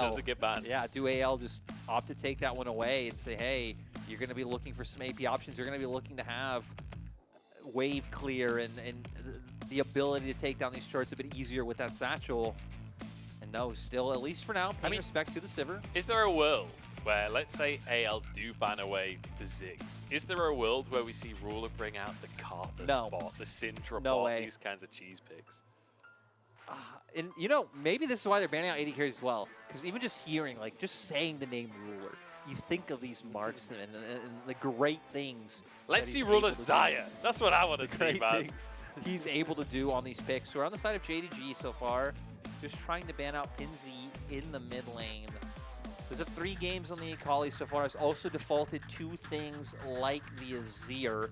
doesn't get banned. Yeah, do AL just opt to take that one away and say, hey, you're going to be looking for some AP options. You're going to be looking to have wave clear and the ability to take down these turrets a bit easier with that satchel. And no, still, at least for now, paying respect to the Sivir. Is there a world where, let's say, AL do ban away the Ziggs? Is there a world where we see Ruler bring out the Cartha spot, the Syndra bot, these kinds of cheese picks? And, you know, maybe this is why they're banning out AD carries as well. Because even just hearing, like, just saying the name Ruler, you think of these marks and the great things. Let's see Ruler Zaya. That's what I want to see, man. He's able to do on these picks. So we're on the side of JDG so far, just trying to ban out Pinzi in the mid lane. There's 3 games on the Akali so far. It's also defaulted 2 things like the Azir.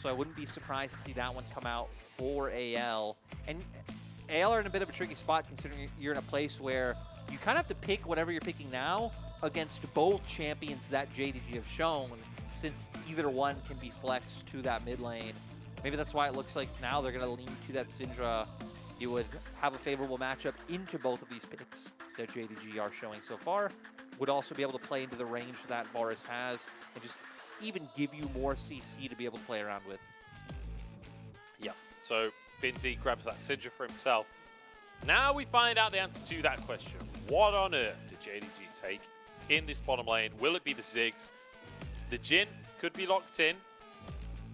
So I wouldn't be surprised to see that one come out for AL. And AL are in a bit of a tricky spot considering you're in a place where you kind of have to pick whatever you're picking now against both champions that JDG have shown, since either one can be flexed to that mid lane. Maybe that's why it looks like now they're going to lean to that Syndra. You would have a favorable matchup into both of these picks that JDG are showing so far. Would also be able to play into the range that Varus has and just even give you more CC to be able to play around with. Yeah, so Pinzi grabs that Syndra for himself. Now we find out the answer to that question. What on earth did JDG take in this bottom lane? Will it be the Ziggs? The Jhin could be locked in,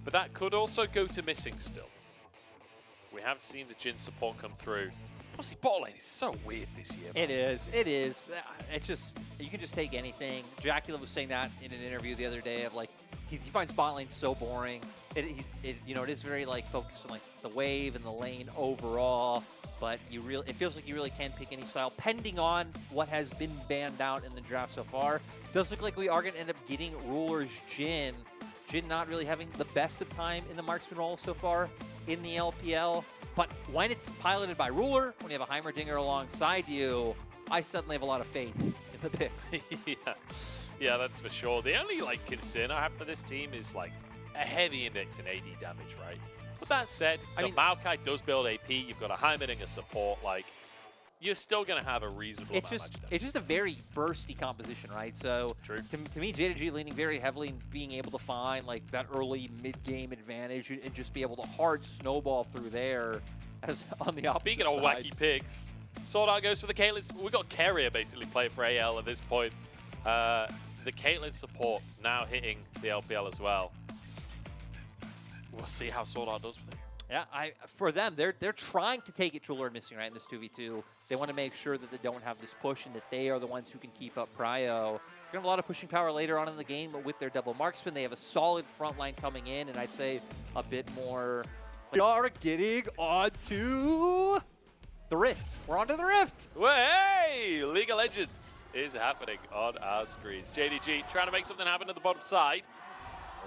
but that could also go to missing still. We haven't seen the Jhin support come through. Honestly, bottom lane is so weird this year, man. It is. It is. It's just, you can just take anything. Jacula was saying that in an interview the other day of like, he finds bot lane so boring. You know, it is very like focused on like the wave and the lane overall, but it feels like you really can pick any style, pending on what has been banned out in the draft so far. Does look like we are going to end up getting Ruler's Jhin. Jhin not really having the best of time in the marksman role so far in the LPL, but when it's piloted by Ruler, when you have a Heimerdinger alongside you, I suddenly have a lot of faith in the pick. Yeah, that's for sure. The only like concern I have for this team is like a heavy index in AD damage, right? But that said, the Moakai does build AP. You've got a Heimerdinger support. Like, you're still going to have a reasonable amount of damage. It's just a very bursty composition, right? So to me, JDG leaning very heavily in being able to find like that early mid-game advantage and just be able to hard snowball through there as on the opposite Speaking of wacky picks, SwordArt goes for the Caitlyn. We've got Carrier basically playing for AL at this point. The Caitlyn support now hitting the LPL as well. We'll see how SwordArt does with it. Yeah, for them, they're trying to take it to Lord Missing, right, in this 2v2. They want to make sure that they don't have this push and that they are the ones who can keep up prio. They're going to have a lot of pushing power later on in the game, but with their double marksman, they have a solid front line coming in, and I'd say a bit more... We are getting onto the Rift. We're onto the Rift. Well, hey! League of Legends is happening on our screens. JDG trying to make something happen at the bottom side.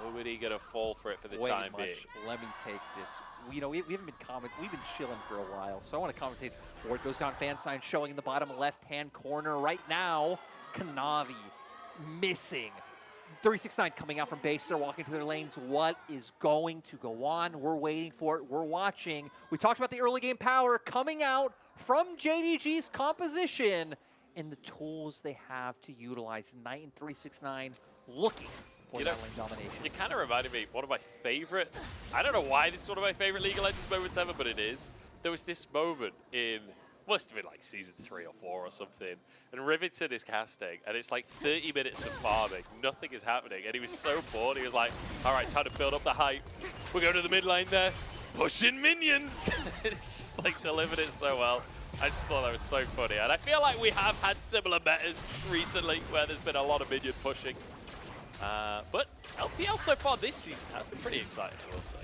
Nobody gonna fall for it for the time being. Let me take this. You know, we haven't been we've been chilling for a while, so I want to commentate. Ward goes down, fan sign showing in the bottom left-hand corner right now. Kanavi missing. 369 coming out from base. They're walking to their lanes. What is going to go on? We're waiting for it. We're watching. We talked about the early game power coming out from JDG's composition and the tools they have to utilize. Knight and 369 looking for that lane domination. It kind of reminded me one of my favorite, I don't know why this is one of my favorite League of Legends moments ever, but it is. There was this moment in, must have been like season 3 or 4 or something, and Riveton is casting, and it's like 30 minutes of farming, nothing is happening, and he was so bored, he was like, all right, time to build up the hype. We're going to the mid lane there, pushing minions. Just like delivered it so well. I just thought that was so funny, and I feel like we have had similar metas recently where there's been a lot of minion pushing. But LPL so far this season has been pretty exciting, I will say.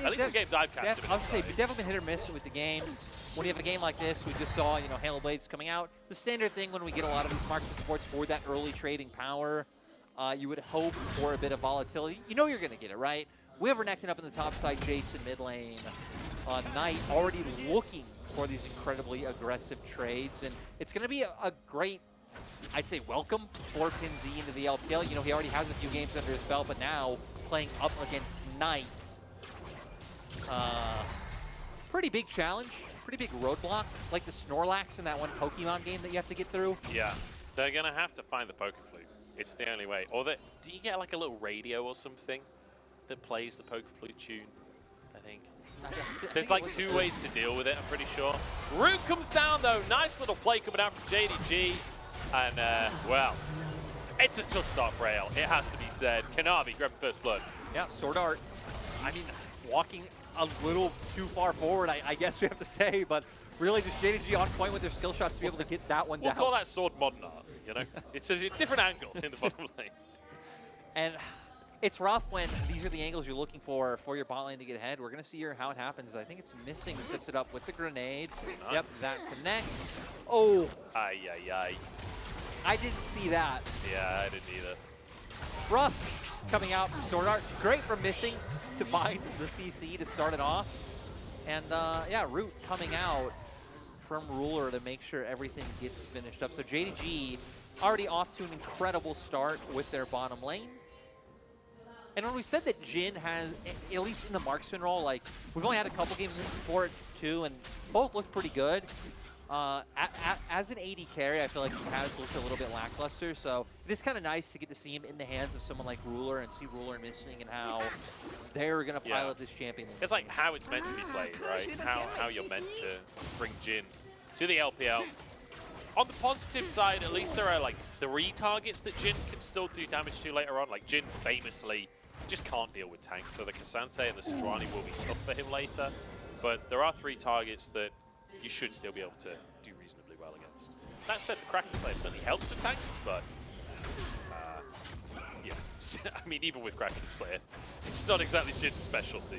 At least the games I've cast have been exciting. I'll say, definitely been hit or miss with the games. When you have a game like this, we just saw, you know, Halo Blades coming out. The standard thing when we get a lot of these marksman supports for that early trading power, you would hope for a bit of volatility. You know you're going to get it, right? We have Renekton up in the top side, Jayce in mid lane. Knight already looking for these incredibly aggressive trades, and it's going to be a great, I'd say, welcome for Pinzi into the LPL. You know, he already has a few games under his belt, but now playing up against Knight. Pretty big challenge pretty big roadblock, like the Snorlax in that one Pokemon game that you have to get through. Yeah, they're going to have to find the Poke Flute. It's the only way. Or do you get like a little radio or something that plays the Poke Flute tune, I think? There's like 2 ways to deal with it, I'm pretty sure. Root comes down though. Nice little play coming out from JDG. And, well, it's a tough start for AL. It has to be said. Kanavi grabbing first blood. Yeah, SwordArt. I mean, walking a little too far forward, I guess we have to say, but really just JDG on point with their skill shots to be able to get that one down. We'll call that sword modern art, you know? It's a different angle in the bottom lane. And it's rough when these are the angles you're looking for your bot lane to get ahead. We're going to see here how it happens. I think it's missing, sets it up with the grenade. Nice. Yep, that connects. Oh. Ay, ay, ay. I didn't see that. Yeah, I didn't either. Rough coming out from SwordArt. Great for missing to bind the CC to start it off. And yeah, Root coming out from Ruler to make sure everything gets finished up. So JDG already off to an incredible start with their bottom lane. And when we said that Jhin has, at least in the marksman role, like, we've only had a couple games in support too, and both look pretty good. As an AD carry, I feel like he has looked a little bit lackluster, so it's kind of nice to get to see him in the hands of someone like Ruler and see Ruler missing and how they're going to pilot this champion. It's like how it's meant to be played, right? How you're meant to bring Jhin to the LPL. On the positive side, at least there are like 3 targets that Jhin can still do damage to later on. Like Jhin famously just can't deal with tanks, so the Ksante and the Sejuani will be tough for him later. But there are 3 targets that you should still be able to do reasonably well against. That said, the Kraken Slayer certainly helps with tanks, but yeah, I mean, even with Kraken Slayer, it's not exactly Jin's specialty.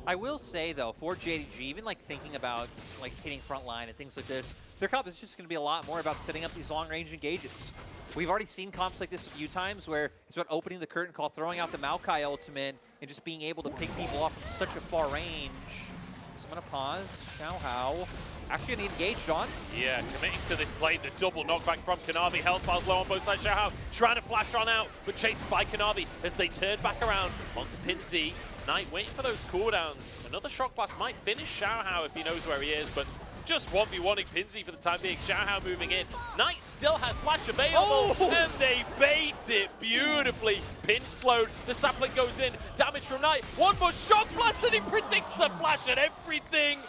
I will say though, for JDG, even like thinking about like hitting front line and things like this, their comp is just going to be a lot more about setting up these long-range engages. We've already seen comps like this a few times where it's about opening the curtain call, throwing out the Moakai ultimate, and just being able to pick people off from such a far range. So I'm going to pause. Xiaohao actually going to engage on. Yeah, committing to this play. The double knockback from Kanavi. Health bars low on both sides. Xiaohao trying to flash on out, but chased by Kanavi as they turn back around onto Pinzi. Knight waiting for those cooldowns. Another shock blast might finish Xiaohao if he knows where he is, but just 1v1ing Pinzi for the time being. Xiaohao moving in. Knight still has flash available, and they bait it beautifully. Pin slowed. The sapling goes in. Damage from Knight. One more shock blast, and he predicts the flash and everything.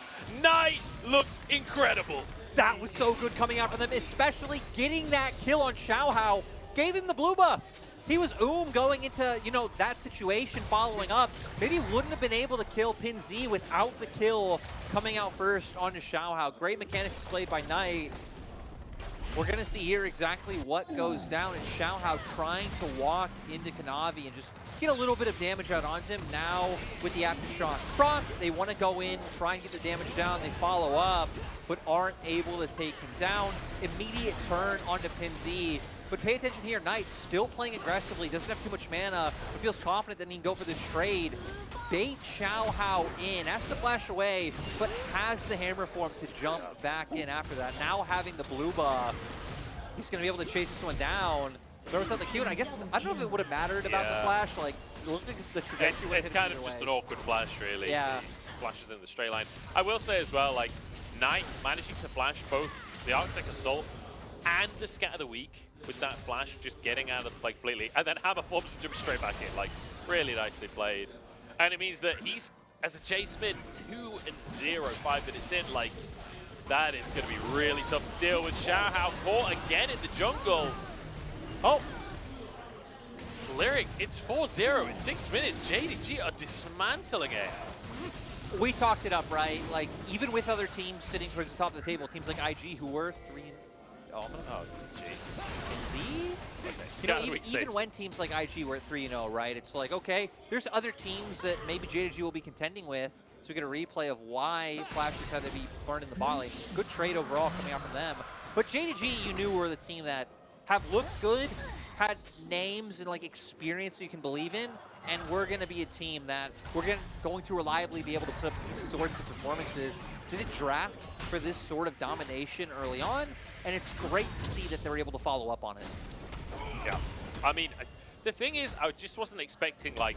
Knight looks incredible. That was so good coming out from them, especially getting that kill on Xiaohao. Gave him the blue buff. He was going into, you know, that situation following up. Maybe wouldn't have been able to kill Pinzi without the kill coming out first onto Xiaohao. Great mechanics displayed by Knight. We're going to see here exactly what goes down, and Xiaohao trying to walk into Kanavi and just get a little bit of damage out on him. Now with the aftershock proc, they want to go in, try and get the damage down. They follow up, but aren't able to take him down. Immediate turn onto Pinzi. But pay attention here, Knight still playing aggressively, doesn't have too much mana, but feels confident that he can go for this trade. Bait Xiaohao in, has to flash away, but has the hammer form to jump back in after that. Now having the blue buff, he's going to be able to chase this one down. Throws out the Q, and I guess, I don't know if it would have mattered about the flash, like, it looked like the trajectory It's kind of just an awkward flash, really. Yeah. Flashes in the straight line. I will say as well, like, Knight managing to flash both the Arctic Assault and the Scatter the Weak with that flash, just getting out of the play completely, and then hammer forms and jump straight back in. Like, really nicely played. And it means that he's, as a Jayce mid, 2-0, 5 minutes in. Like, that is going to be really tough to deal with. Xiaohao caught again in the jungle. Oh! Lyric, it's 4-0 in 6 minutes. JDG are dismantling it. We talked it up, right? Like, even with other teams sitting towards the top of the table, teams like IG who were 3-0. Oh, Jesus. Pinzi? Okay. You know, even when teams like IG were at 3-0, right? It's like, okay, there's other teams that maybe JDG will be contending with, so we get a replay of why flashes had to be burned in the bot lane. Good trade overall coming out from them. But JDG, you knew, were the team that have looked good, had names and like experience that you can believe in, and we're going to be a team that we're going to reliably be able to put up these sorts of performances. Did it draft for this sort of domination early on? And it's great to see that they're able to follow up on it. Yeah. I mean, the thing is, I just wasn't expecting, like,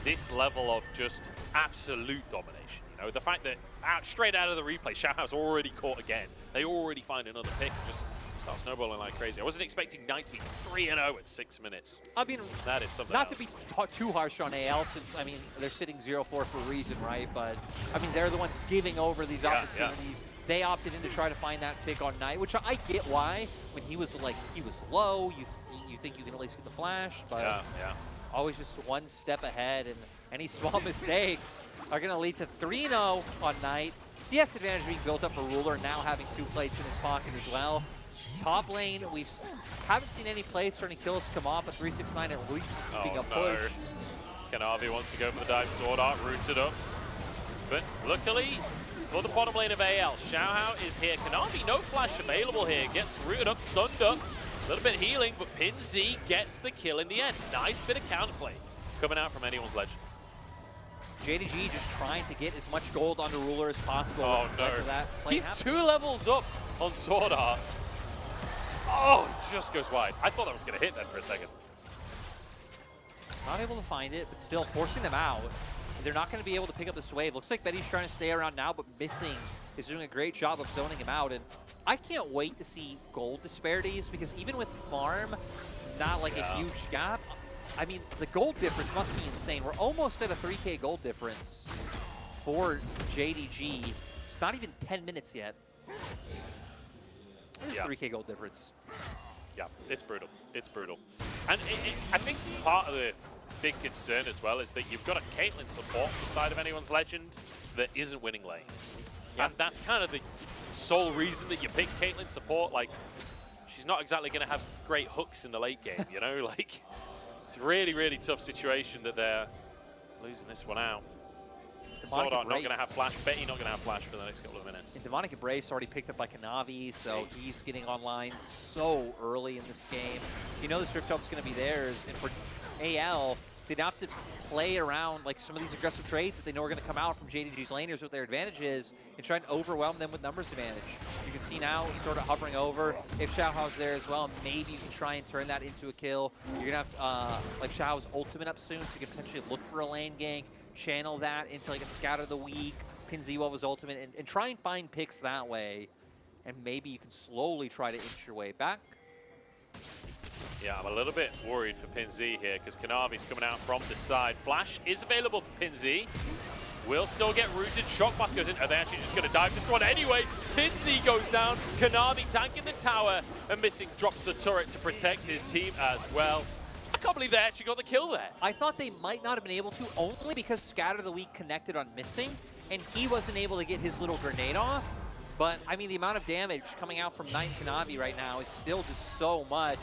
this level of just absolute domination. You know, the fact that straight out of the replay, Xiaohao's already caught again. They already find another pick and just start snowballing like crazy. I wasn't expecting Knight to be 3-0 in 6 minutes. I mean, that is something not else. to be too harsh on AL, since, I mean, they're sitting 0-4 for a reason, right? But, I mean, they're the ones giving over these opportunities. They opted in to try to find that pick on Knight, which I get why. When he was low, you think you can at least get the flash, but always just one step ahead, and any small mistakes are going to lead to 3-0 on Knight. CS advantage being built up for Ruler, now having 2 plates in his pocket as well. Top lane, we haven't seen any plates or any kills come off, but 369 at least being a push. Kanavi wants to go for the dive. SwordArt rooted up. But luckily, for the bottom lane of AL, Xiaohao is here. Kanavi, no flash available here. Gets rooted up, stunned up. A little bit of healing, but PinZ gets the kill in the end. Nice bit of counterplay coming out from anyone's legend. JDG just trying to get as much gold onto Ruler as possible. Oh no, he's happen. 2 levels up on SwordArt. Oh, just goes wide. I thought that was going to hit then for a second. Not able to find it, but still forcing them out. They're not going to be able to pick up this wave. Looks like Betty's trying to stay around now, but missing. Is doing a great job of zoning him out. And I can't wait to see gold disparities, because even with farm, not like a huge gap, I mean, the gold difference must be insane. We're almost at a 3K gold difference for JDG. It's not even 10 minutes yet. There's 3K gold difference. Yeah, it's brutal. It's brutal. And I think part of the big concern as well is that you've got a Caitlyn support on the side of anyone's legend that isn't winning lane. And that's kind of the sole reason that you pick Caitlyn support. Like, she's not exactly going to have great hooks in the late game, you know? Like, it's a really, really tough situation that they're losing this one out. SwordArt not going to have flash. Betty not going to have flash for the next couple of minutes. And Demonic Embrace already picked up by Kanavi, so he's getting online so early in this game. You know the strip top's going to be theirs, and for AL, they'd have to play around like some of these aggressive trades that they know are going to come out from JDG's laners, what their advantage is, and try and overwhelm them with numbers advantage. You can see now sort of hovering over. If Xiaohao's there as well, maybe you can try and turn that into a kill. You're going to have like Xiaohao's ultimate up soon, so you can potentially look for a lane gank, channel that into like a scatter the weak, PinZ while his ultimate, and try and find picks that way. And maybe you can slowly try to inch your way back. Yeah, I'm a little bit worried for PinZ here because Kanavi's coming out from the side. Flash is available for PinZ. Will still get rooted. Shock Blast goes in. Are they actually just going to dive this one anyway? PinZ goes down. Kanavi tanking the tower and missing. Drops the turret to protect his team as well. I can't believe they actually got the kill there. I thought they might not have been able to, only because Scatter the Weak connected on missing, and he wasn't able to get his little grenade off. But, I mean, the amount of damage coming out from Knight and Kanavi right now is still just so much.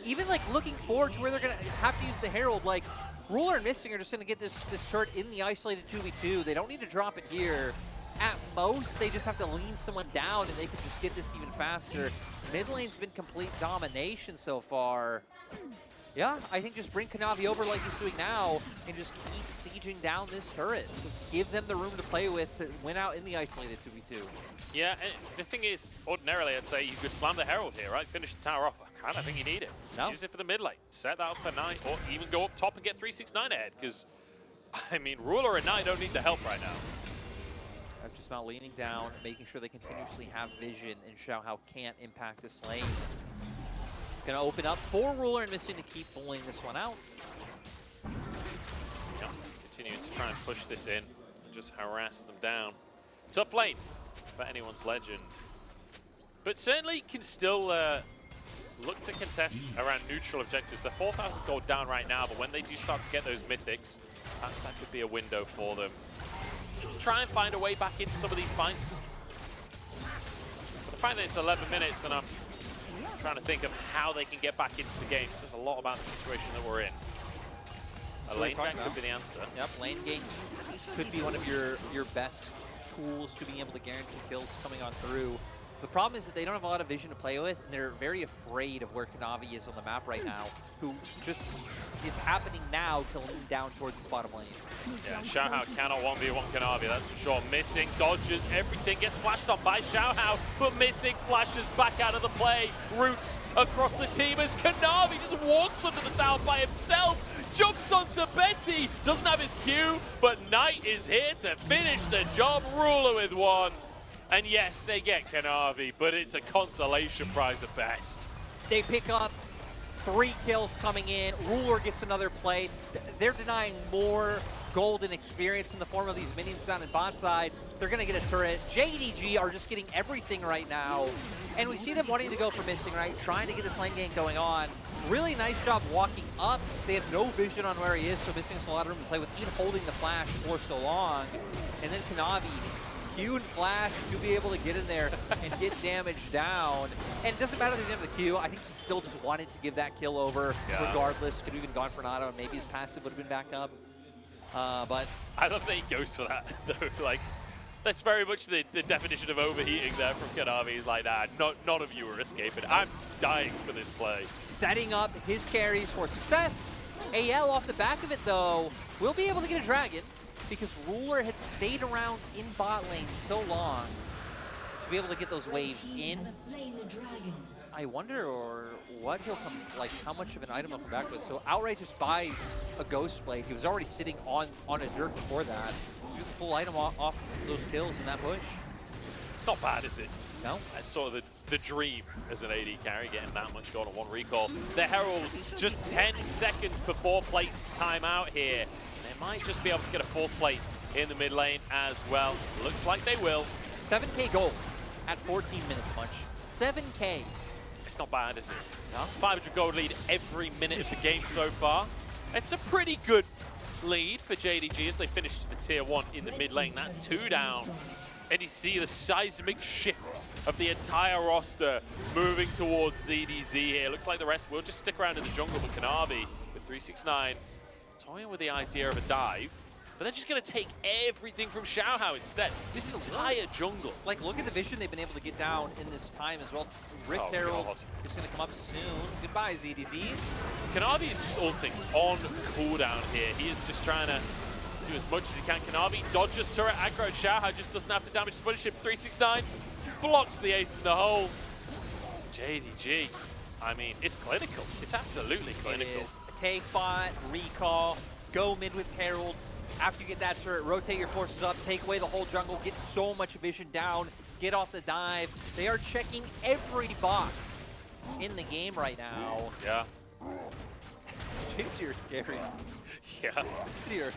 Even, like, looking forward to where they're going to have to use the Herald, like, Ruler and Missing are just going to get this turret in the isolated 2v2. They don't need to drop it here. At most, they just have to lean someone down, and they can just get this even faster. Mid lane's been complete domination so far. Yeah, I think just bring Kanavi over like he's doing now and just keep sieging down this turret. Just give them the room to play with to win out in the isolated 2v2. Yeah, and the thing is, ordinarily I'd say you could slam the Herald here, right? Finish the tower off. I don't think you need it. No. Use it for the mid lane. Set that up for Knight, or even go up top and get 369 ahead, because, I mean, Ruler and Knight don't need the help right now. I'm just not leaning down, making sure they continuously have vision, and Xiaohao can't impact this lane. Gonna open up for Ruler and Missing to keep pulling this one out. Yep. Continuing to try and push this in and just harass them down. Tough lane for anyone's legend. But certainly can still look to contest around neutral objectives. They're 4,000 gold down right now, but when they do start to get those mythics, perhaps that could be a window for them to try and find a way back into some of these fights. But the fact that it's 11 minutes and I'm trying to think of how they can get back into the game says a lot about the situation that we're in. A lane gank could be the answer. Yep, lane gank could be one of your best tools to being able to guarantee kills coming on through. The problem is that they don't have a lot of vision to play with, and they're very afraid of where Kanavi is on the map right now, who just is happening now to lean down towards his bottom lane. Yeah, Xiaohao cannot 1v1 Kanavi, that's for sure. Missing, dodges, everything gets flashed on by Xiaohao, but missing, flashes back out of the play. Roots across the team as Kanavi just walks under the tower by himself, jumps onto Betty, doesn't have his Q, but Knight is here to finish the job. Ruler with one. And yes, they get Kanavi, but it's a consolation prize at best. They pick up 3 kills coming in. Ruler gets another play. They're denying more golden experience in the form of these minions down in bot side. They're going to get a turret. JDG are just getting everything right now. And we see them wanting to go for missing, right? Trying to get this lane game going on. Really nice job walking up. They have no vision on where he is, so missing us a lot of room to play with, even holding the flash for so long. And then Kanavi, Q and flash to be able to get in there and get damage down. And it doesn't matter that he didn't have the Q. I think he still just wanted to give that kill over regardless. Could have even gone for an auto, and maybe his passive would have been back up. But I don't think he goes for that, though. Like, that's very much the definition of overheating there from Kanavi. He's like, nah, none of you are escaping. I'm dying for this play. Setting up his carries for success. AL off the back of it, though, will be able to get a dragon, because Ruler had stayed around in bot lane so long to be able to get those waves in. I wonder what he'll come, like how much of an item he'll come back with. So Outright just buys a Ghost Blade. He was already sitting on a dirt before that. Just a full item off those kills in that push. It's not bad, is it? No. That's sort of the dream as an AD carry, getting that much gold on 1 recall. The Herald just 10 seconds before plate's timeout here. They might just be able to get a 4th plate in the mid lane as well. Looks like they will. 7K gold at 14 minutes, Munch. 7K. It's not bad, is it? No. 500 gold lead every minute of the game so far. It's a pretty good lead for JDG as they finish to the tier 1 in the mid lane. That's 2 down. And you see the seismic shift of the entire roster moving towards ZDZ here. Looks like the rest will just stick around in the jungle, but Kanavi with 369 toying with the idea of a dive, but they're just going to take everything from Xiaohao instead. This entire jungle. Like, look at the vision they've been able to get down in this time as well. Rift Herald is going to come up soon. Goodbye, ZDZ. Kanavi is just ulting on cooldown here. He is just trying to do as much as he can. Kanavi dodges turret aggro, and Xiaohao just doesn't have the damage to punish him. 369 blocks the ace in the hole. JDG, I mean, it's clinical. It's absolutely clinical. It is. Take bot, recall, go mid with Herald. After you get that turret, rotate your forces up, take away the whole jungle, get so much vision down, get off the dive. They are checking every box in the game right now. Yeah. Jayce, you're scary. Yeah. You're...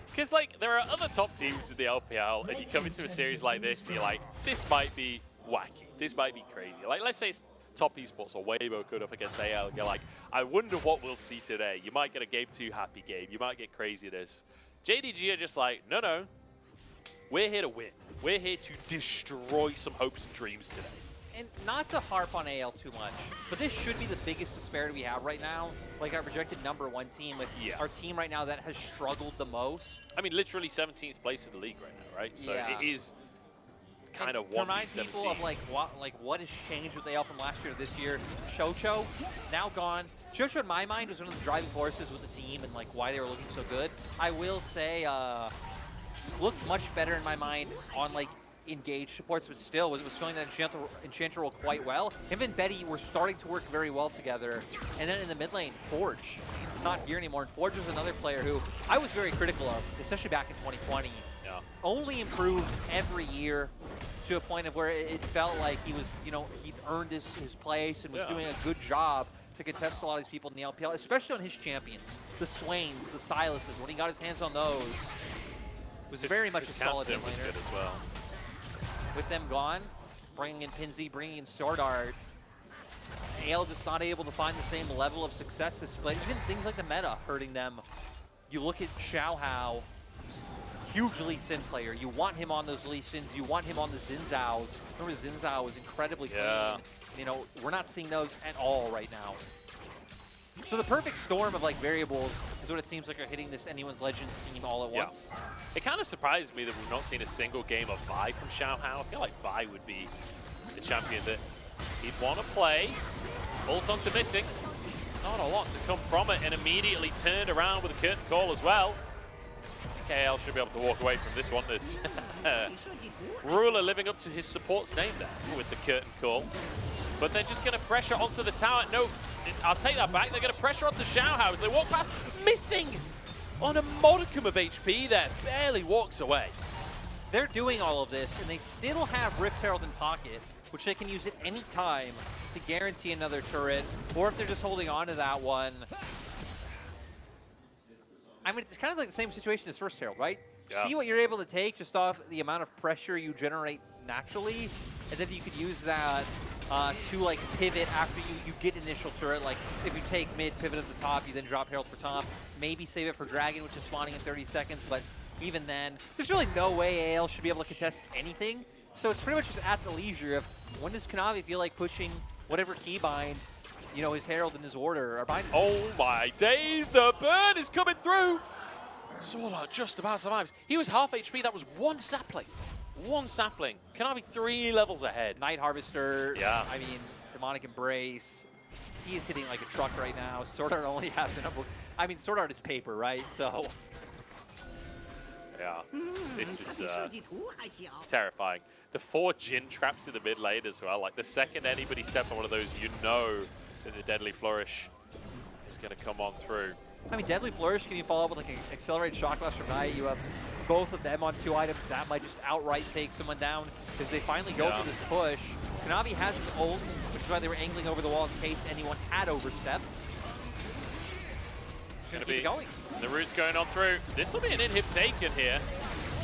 Because, like, there are other top teams in the LPL, and you come into a series like this, and you're like, this might be wacky. This might be crazy. Like, let's say it's top esports or Weibo could up against AL, and you're like, I wonder what we'll see today. You might get a game 2 happy game. You might get craziness. JDG are just like, no. We're here to win. We're here to destroy some hopes and dreams today. And not to harp on AL too much, but this should be the biggest disparity we have right now. Like our projected #1 team with our team right now that has struggled the most. I mean, literally 17th place in the league right now, right? So it is kind of 1v17. To remind people of what has changed with AL from last year to this year, Chocho, now gone. Chocho, in my mind, was one of the driving forces with the team and like why they were looking so good. I will say, looked much better in my mind on like engaged supports, but still was filling that Enchanter role quite well. Him and Betty were starting to work very well together. And then in the mid lane, Forge, not here anymore. And Forge was another player who I was very critical of, especially back in 2020. Yeah. Only improved every year to a point of where it felt like he was, he'd earned his place and was doing a good job to contest a lot of these people in the LPL, especially on his champions, the Swains, the Silases. When he got his hands on those, was very much a solid Ksante was good as well. With them gone, bringing in Pinsy, bringing in SwordArt, AL just not able to find the same level of success as Split. Even things like the meta hurting them. You look at Xiaohao, huge Lee Sin player. You want him on those Lee Sins. You want him on the Xin Zhaos. Remember, Xin Zhao was incredibly clean. We're not seeing those at all right now. So the perfect storm of like variables is what it seems like are hitting this Anyone's Legends team all at once. It kind of surprised me that we've not seen a single game of Vi from Xiaohao. I feel like Vi would be the champion that he'd want to play. Ult onto missing. Not a lot to come from it, and immediately turned around with a curtain call as well. KL should be able to walk away from this one. There's Ruler living up to his support's name there with the curtain call. But they're just going to pressure onto the tower. No, I'll take that back. They're going to pressure onto Xiaohao as they walk past. Missing on a modicum of HP there. Barely walks away. They're doing all of this, and they still have Rift Herald in pocket, which they can use at any time to guarantee another turret, or if they're just holding on to that one. I mean, it's kind of like the same situation as First Herald, right? Yeah. See what you're able to take just off the amount of pressure you generate naturally, and then you could use that to like pivot after you get initial turret. Like if you take mid, pivot at the top, you then drop Herald for top. Maybe save it for Dragon, which is spawning in 30 seconds, but even then, there's really no way AL should be able to contest anything. So it's pretty much just at the leisure of when does Kanavi feel like pushing whatever keybind, you know, his Herald and his Order are binding. Oh my days, the burn is coming through. SwordArt just about survives. He was half HP, that was one sapling. One sapling. Kanavi 3 levels ahead. Night Harvester, yeah. I mean, Demonic Embrace. He is hitting like a truck right now. SwordArt only has the number. I mean, SwordArt is paper, right? So. Yeah, this is terrifying. The 4 Jhin traps in the mid lane as well. Like the second anybody steps on one of those, you know that the Deadly Flourish is going to come on through. I mean, Deadly Flourish, can you follow up with like an Accelerated Shock Blast from Night? You have both of them on 2 items. That might just outright take someone down because they finally go for this push. Kanavi has his ult, which is why they were angling over the wall in case anyone had overstepped. It's going to keep going. The root's going on through. This will be an inhib taken here.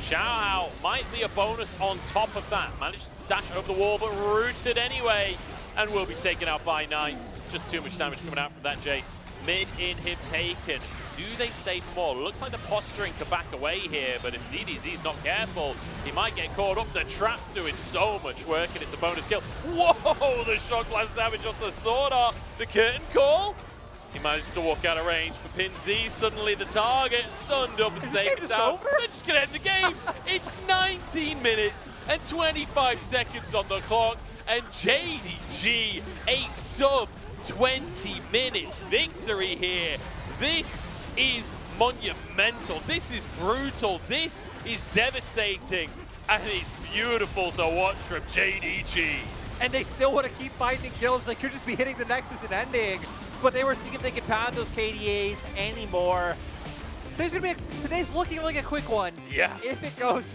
Xiaohao might be a bonus on top of that. Managed to dash over the wall, but rooted anyway, and will be taken out by Night. Just too much damage coming out from that Jayce. Mid inhib taken. Do they stay for more? Looks like they're posturing to back away here, but if ZDZ's not careful, he might get caught up. The trap's doing so much work, and it's a bonus kill. Whoa, the shock blast damage off the SwordArt. The curtain call. He managed to walk out of range, but PinZ suddenly the target, stunned up and taken down. They're just going to end the game. It's 19 minutes and 25 seconds on the clock, and JDG, a sub 20-minute victory here. This is monumental. This is brutal. This is devastating, and it's beautiful to watch from JDG. And they still want to keep finding kills. They could just be hitting the Nexus and ending. But they were seeing if they could pound those KDAs anymore. Today's looking like a quick one. Yeah. If it goes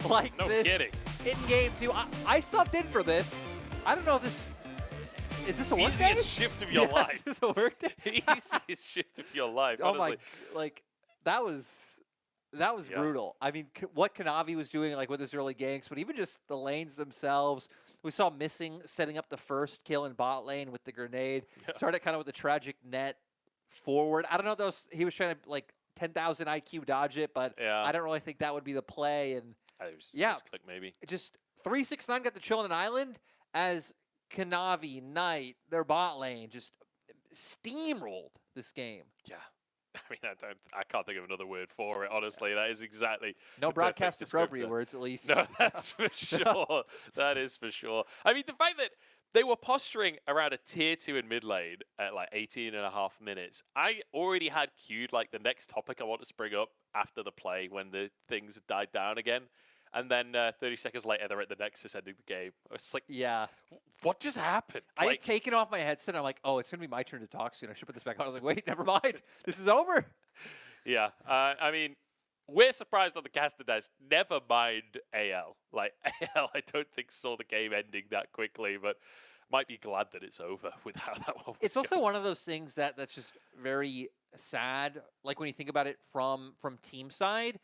like no this kidding. In game 2. I subbed in for this. I don't know if this is this a work day? Easiest shift of your life. Is this a work day? Easiest shift of your life. Honestly. Oh my! Like that was brutal. I mean, what Kanavi was doing, like with his early ganks, but even just the lanes themselves. We saw Missing setting up the first kill in bot lane with the grenade. Started kind of with the tragic net forward. I don't know if that was, he was trying to like 10,000 IQ dodge it, but I don't really think that would be the play. And it was misclick maybe. Just 369 got to chill on an island as Kanavi, Knight, their bot lane just steamrolled this game. Yeah. I mean, I can't think of another word for it, honestly. That is exactly no broadcast appropriate words, at least. No, that's for sure. That is for sure. I mean, the fact that they were posturing around a tier 2 in mid lane at like 18.5 minutes, I already had queued like the next topic I want to spring up after the play when the things died down again. And then 30 seconds later, they're at the Nexus ending the game. It's like, what just happened? I had taken off my headset. I'm like, oh, it's going to be my turn to talk soon. I should put this back on. I was like, wait, never mind. This is over. Yeah. I mean, we're surprised on the caster dice. Never mind AL. Like, AL, I don't think saw the game ending that quickly, but might be glad that it's over with how that one was It's also one of those things that's just very sad. Like, when you think about it from team side,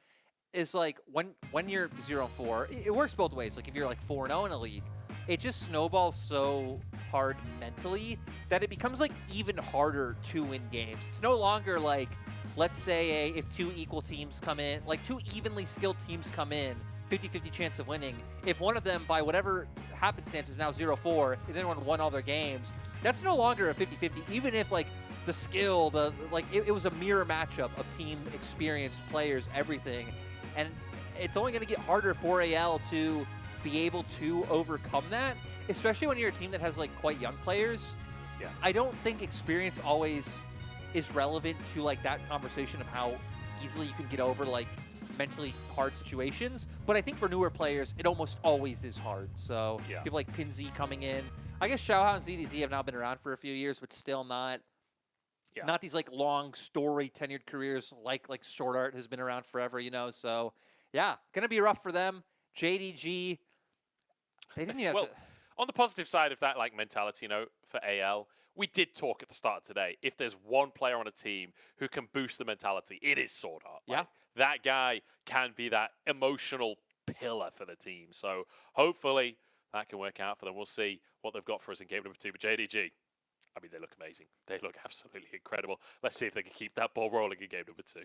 is like when you're 0-4, it works both ways. Like if you're like 4-0 in a league, it just snowballs so hard mentally that it becomes like even harder to win games. It's no longer like, let's say if 2 equal teams come in, like 2 evenly skilled teams come in, 50-50 chance of winning. If one of them, by whatever happenstance, is now 0-4, and then won all their games, that's no longer a 50-50, even if like the skill, it was a mirror matchup of team experience, players, everything. And it's only going to get harder for AL to be able to overcome that. especially when you're a team that has like quite young players. Yeah. I don't think experience always is relevant to like that conversation of how easily you can get over like mentally hard situations. But I think for newer players, it almost always is hard. So Yeah. people like Pinzi coming in. I guess Xiaohao and ZDZ have now been around for a few years, but still not these like long story tenured careers like SwordArt has been around forever, you know. So yeah, gonna be rough for them. JDG, they didn't even have to. On the positive side of that, like mentality note for AL, we did talk at the start of today. If there's one player on a team who can boost the mentality, it is SwordArt. Yeah. Like, that guy can be that emotional pillar for the team. So hopefully that can work out for them. We'll see what they've got for us in game number 2. But JDG, I mean, they look amazing. They look absolutely incredible. Let's see if they can keep that ball rolling in game number 2.